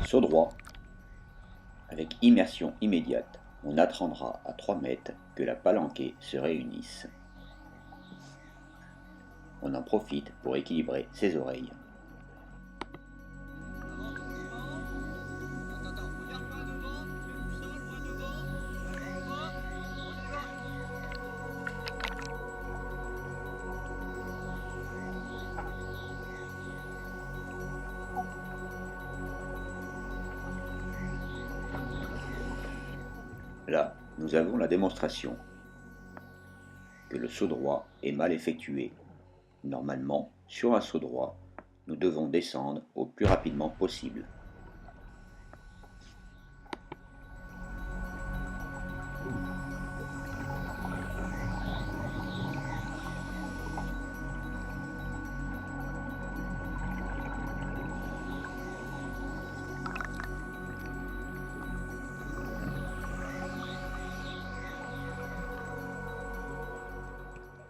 Saut droit. Avec immersion immédiate, on attendra à 3 mètres que la palanquée se réunisse. On en profite pour équilibrer ses oreilles. Là, nous avons la démonstration que le saut droit est mal effectué. Normalement, sur un saut droit, nous devons descendre au plus rapidement possible.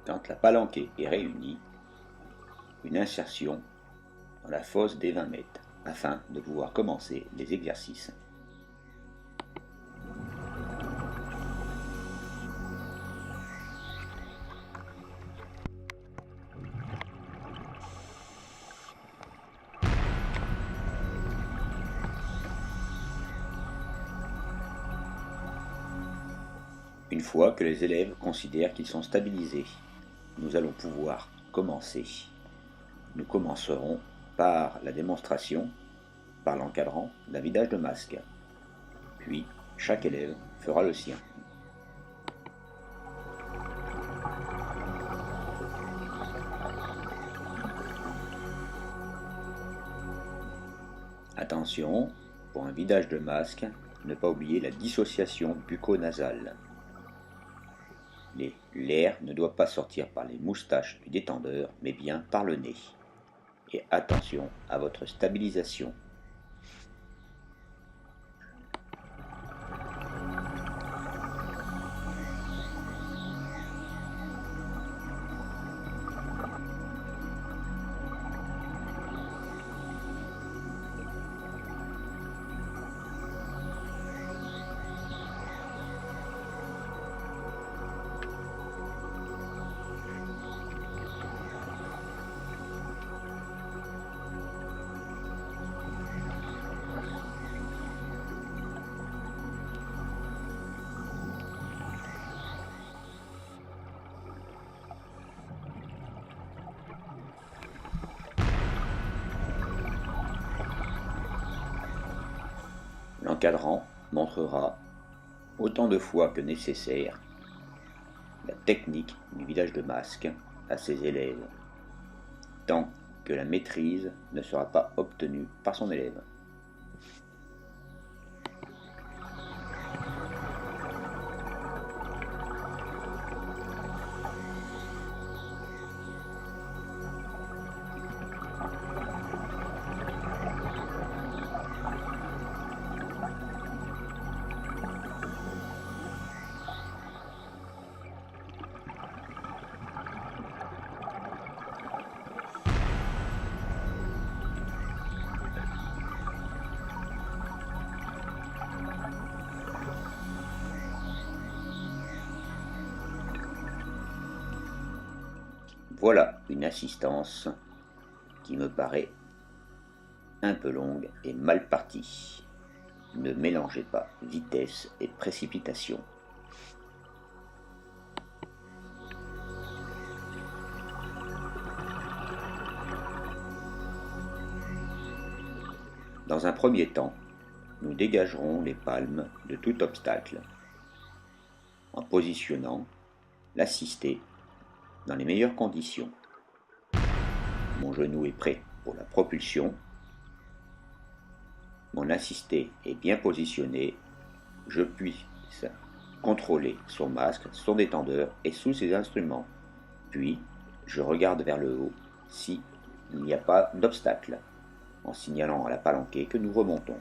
Quand la palanquée est réunie, une insertion dans la fosse des 20 mètres afin de pouvoir commencer les exercices. Une fois que les élèves considèrent qu'ils sont stabilisés, nous allons pouvoir commencer. Nous commencerons par la démonstration, par l'encadrant d'un vidage de masque. Puis, chaque élève fera le sien. Attention, pour un vidage de masque, ne pas oublier la dissociation bucco-nasale. L'air ne doit pas sortir par les moustaches du détendeur, mais bien par le nez. Et attention à votre stabilisation. L'encadrant montrera autant de fois que nécessaire la technique du vidage de masque à ses élèves, tant que la maîtrise ne sera pas obtenue par son élève. Voilà une assistance qui me paraît un peu longue et mal partie. Ne mélangez pas vitesse et précipitation. Dans un premier temps, nous dégagerons les palmes de tout obstacle en positionnant l'assisté dans les meilleures conditions. Mon genou est prêt pour la propulsion. Mon assisté est bien positionné. Je puisse contrôler son masque, son détendeur et sous ses instruments. Puis, je regarde vers le haut s'il n'y a pas d'obstacle, en signalant à la palanquée que nous remontons.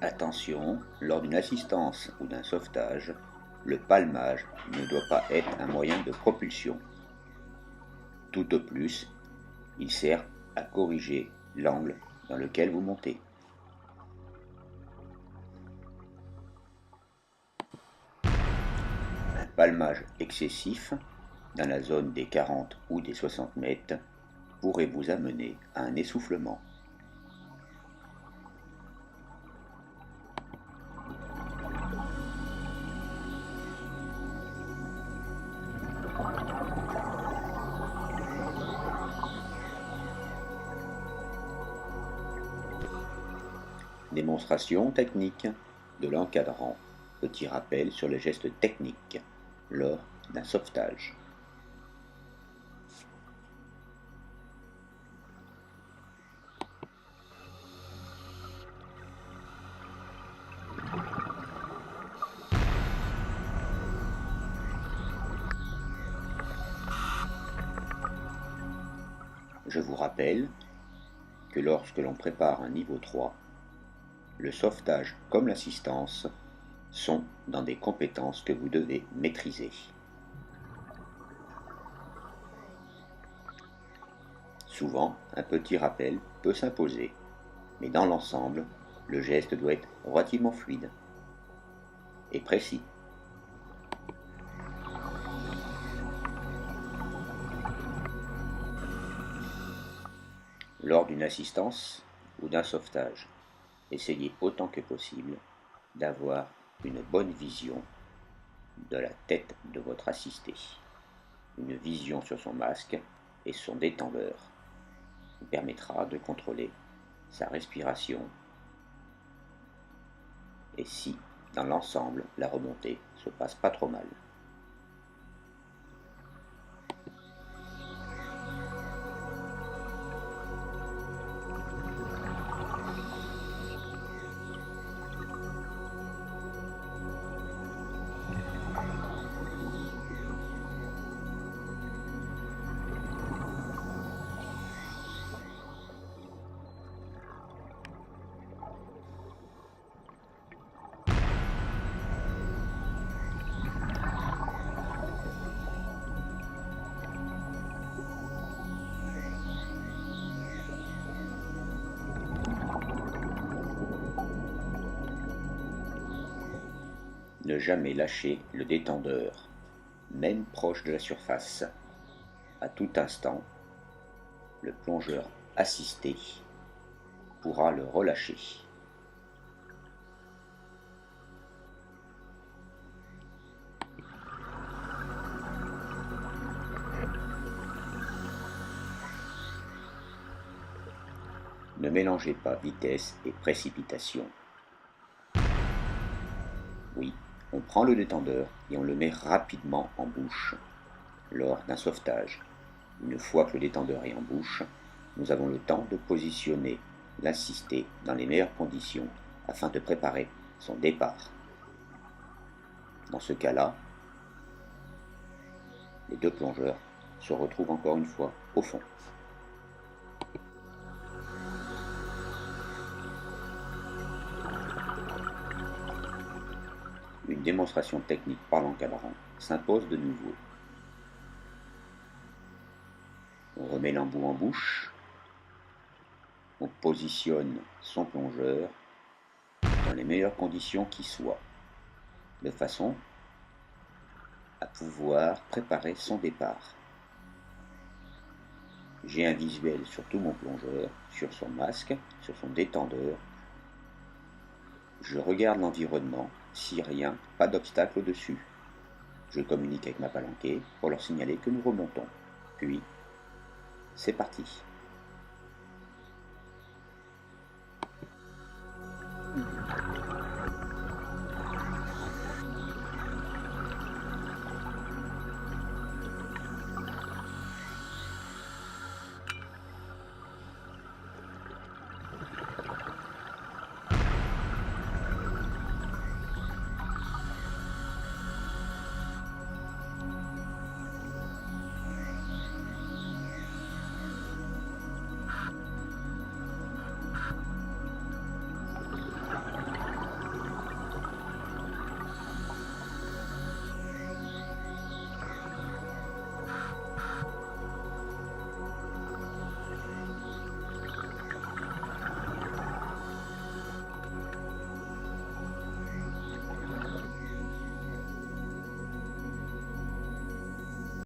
Attention, lors d'une assistance ou d'un sauvetage, le palmage ne doit pas être un moyen de propulsion. Tout au plus, il sert à corriger l'angle dans lequel vous montez. Un palmage excessif, dans la zone des 40 ou des 60 mètres, pourrait vous amener à un essoufflement. Démonstration technique de l'encadrant. Petit rappel sur les gestes techniques lors d'un sauvetage. Je vous rappelle que lorsque l'on prépare un niveau 3, le sauvetage comme l'assistance sont dans des compétences que vous devez maîtriser. Souvent, un petit rappel peut s'imposer, mais dans l'ensemble, le geste doit être relativement fluide et précis. Lors d'une assistance ou d'un sauvetage, essayez autant que possible d'avoir une bonne vision de la tête de votre assisté, une vision sur son masque et son détendeur qui permettra de contrôler sa respiration et si, dans l'ensemble, la remontée se passe pas trop mal. Ne jamais lâcher le détendeur, même proche de la surface. À tout instant, le plongeur assisté pourra le relâcher. Ne mélangez pas vitesse et précipitation. Oui, on prend le détendeur et on le met rapidement en bouche lors d'un sauvetage. Une fois que le détendeur est en bouche, nous avons le temps de positionner l'assisté dans les meilleures conditions afin de préparer son départ. Dans ce cas-là, les deux plongeurs se retrouvent encore une fois au fond. Une démonstration technique par l'encadrant s'impose de nouveau. On remet l'embout en bouche, on positionne son plongeur dans les meilleures conditions qui soient, de façon à pouvoir préparer son départ. J'ai un visuel sur tout mon plongeur, sur son masque, sur son détendeur. Je regarde l'environnement, si rien, pas d'obstacle au-dessus. Je communique avec ma palanquée pour leur signaler que nous remontons. Puis, c'est parti.